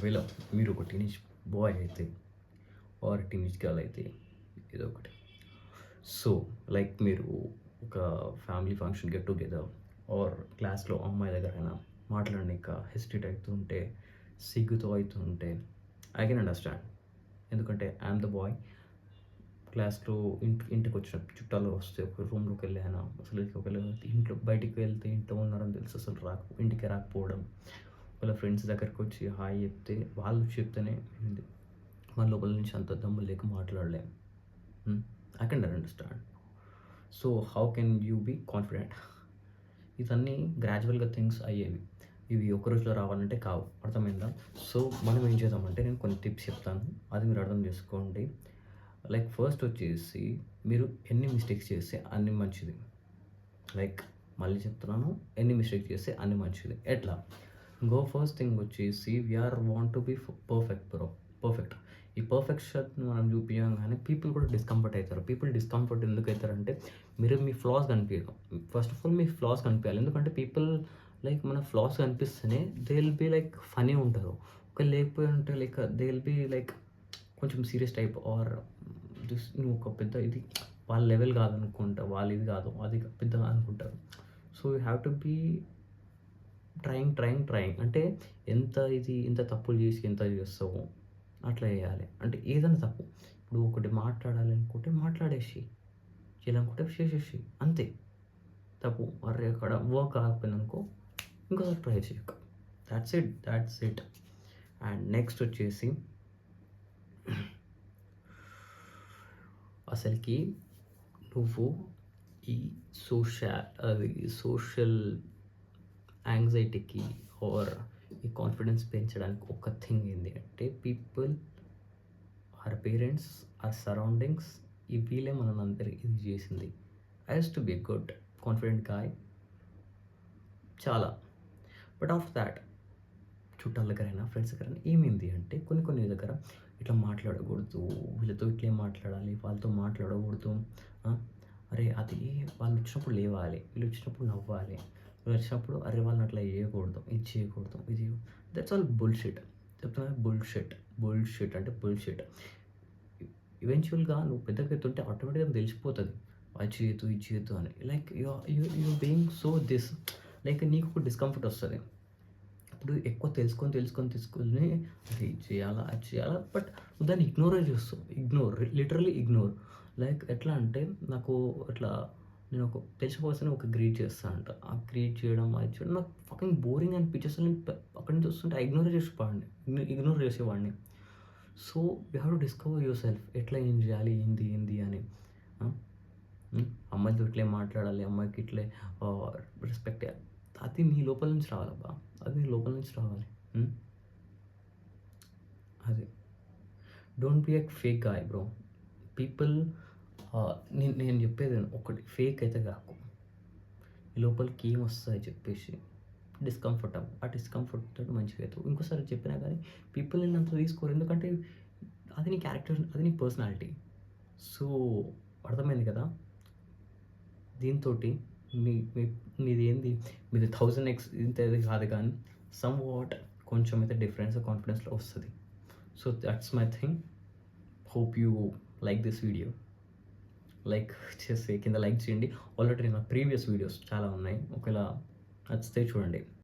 ఒకవేళ మీరు ఒక టీనేజ్ బాయ్ అయితే ఆర్ టీనేజ్ గర్ల్ అయితే ఏదో ఒకటి. సో, లైక్ మీరు ఒక family function get together or క్లాస్‌లో అమ్మాయి దగ్గరైనా మాట్లాడనీక హెసిటేట్ అయితుంటే, సిగ్గుతో అయితుంటే ఐ కెన్ అండర్‌స్టాండ్. ఎందుకంటే ఐయామ్ ద బాయ్. క్లాస్‌లో ఇంటికొచ్చిన చుట్టాలు వస్తే ఒక రూమ్‌లోకెళ్ళానా అసలు ఒకవేళ ఇంట్లో బయటికి వెళ్తే ఇంట్లో ఉన్నారని తెలిసి అసలు ఇంటికి రాకపోవడం. వాళ్ళ ఫ్రెండ్స్ దగ్గరకొచ్చి హాయ్ చెప్తే వాళ్ళు చెప్తేనే ఉంది. మన లోపల నుంచి అంత దమ్ము లేక మాట్లాడలేం. I can understand. So, how can you be confident? ఇవన్నీ గ్రాడ్యువల్‌గా థింగ్స్ అయ్యేవి. ఇవి ఒక్క రోజులో రావాలంటే కావు. అర్థమైందా? సో, మనం ఏం చేద్దామంటే నేను కొన్ని టిప్స్ చెప్తాను. అది మీరు అర్థం చేసుకోండి. లైక్ ఫస్ట్ వచ్చేసి మీరు ఎన్ని మిస్టేక్స్ చేస్తే అన్ని మంచిది. లైక్ మళ్ళీ చెప్తున్నాను. ఎన్ని మిస్టేక్స్ చేస్తే అన్ని మంచిది. ఎట్లా? ఫస్ట్ థింగ్ వచ్చేసి want to be perfect bro. Perfect. ఈ పర్ఫెక్షన్‌ని మనం చూపియంగానే పీపుల్ కూడా డిస్కంఫర్ట్ అయితారు. పీపుల్ డిస్కంఫర్ట్ ఎందుకైతారంటే మీరు మీ ఫ్లాస్ కనిపియదు. ఫస్ట్ ఆఫ్ ఆల్ మీ ఫ్లాస్ కనిపియాలి. ఎందుకంటే పీపుల్ లైక్ మన ఫ్లాస్ కనిపిస్తేనే they will be like funny ఉంటారు. ఒకవేళ లేకపోయి ఉంటే like they will be like కొంచెం సీరియస్ టైప్ ఆర్ నువ్వు ఒక పెద్ద ఇది వాళ్ళ లెవెల్ కాదనుకుంటా. వాళ్ళు ఇది కాదు. అది పెద్దగా అనుకుంటారు. So, you have to be trying. అంటే ఇంత తప్పులు చేసి ఎంత చేస్తావో అట్లా చేయాలి. అంటే ఏదైనా తప్పు. ఇప్పుడు ఒకటి మాట్లాడాలి అనుకుంటే మాట్లాడేసేయి. చేయాలనుకుంటే చేసేసేయి. అంతే. తప్పు. అరే! అక్కడ వర్క్ కాకపోయిందనుకో ఇంకోసారి ట్రై చేయకు. Thoughts it. అండ్ నెక్స్ట్ వచ్చేసి అసలకి నువ్వు ఈ సోషల్ యాంగ్జైటీకి ఆర్ ఈ కాన్ఫిడెన్స్ పెంచడానికి ఒక థింగ్ ఏంది అంటే people, or parents, or surroundings వీళ్ళే మనందరికి ఇది చేసింది. I used to be good confident guy చాలా. బట్ ఆఫ్టర్ దాట్ చుట్టాల దగ్గరైనా ఫ్రెండ్స్ దగ్గరైనా ఏమైంది అంటే కొన్ని దగ్గర ఇట్లా మాట్లాడకూడదు, వీళ్ళతో ఇట్లే మాట్లాడాలి, వాళ్ళతో మాట్లాడకూడదు. అరే అది వాళ్ళు వచ్చినప్పుడు లేవాలి, వీళ్ళు వచ్చినప్పుడు నవ్వాలి, వీళ్ళు వచ్చినప్పుడు అరే వాళ్ళని అట్లా చేయకూడదు, ఇది చేయకూడదు, ఇది దట్స్ ఆల్ బుల్షిట్. చెప్తున్నా బుల్షిట్ అంటే బుల్షిట్. ఈవెన్చువల్‌గా నువ్వు పెద్దగా ఎత్తుంటే ఆటోమేటిక్‌గా తెలిసిపోతుంది. అది చేయొద్దు, ఇది చేయొద్దు అని. Like you being so like నీకు ఒక డిస్కంఫర్ట్ వస్తది. ఇప్పుడు ఎక్కువ తెలుసుకొని అది చేయాలా బట్ నువ్వు దాన్ని ఇగ్నోరే చేస్తావు. Literally ignore. లైక్ ఎట్లా అంటే నాకు అట్లా నేను తెలిసిన పర్సన్ ఒక గ్రీట్ చేస్తా అంట. ఆ గ్రీట్ చేయడం అది చేయడం నాకు ఫకింగ్ బోరింగ్ అనిపించేసి నేను అక్కడి నుంచి వస్తుంటే ఇగ్నోర్ చేసేవాడిని. So, you have to discover your self. ఎట్లా ఏం చేయాలి, ఏంది అని. అమ్మాయితో ఇట్లే మాట్లాడాలి, అమ్మాయికి ఇట్లే రెస్పెక్ట్ ఇయ్యాలి. అది నీ లోపల నుంచి రావాలబ్బా. అది నీ లోపల నుంచి రావాలి. అది. Don't be a fake guy bro. People నేను చెప్పేది ఒకటి ఫేక్ అయితే కాకు. నీ లోపలికి ఏమొస్తది చెప్పేసి డిస్కంఫర్ట్ అవ్వు. ఆ డిస్కంఫర్ట్ తోటి మంచిగా అవుతావు. ఇంకోసారి చెప్పినా కానీ పీపుల్ నిన్నంత తీసుకోరు. ఎందుకంటే అది నీ క్యారెక్టర్, అది నీ పర్సనాలిటీ. సో, అర్థమైంది కదా! దీంతోటి మీ మీ మీది 1000x ఇంతది కాదు కానీ సమ్‌వాట్ కొంచెం అయితే డిఫరెన్స్ కాన్ఫిడెన్స్‌లో వస్తది. So, that's my thing. Hope you like this video. Like చేసి కింద లైక్ చేయండి. ఆల్రెడీ నా ప్రీవియస్ వీడియోస్ చాలా ఉన్నాయి. ఒకవేళ నచ్చితే చూడండి.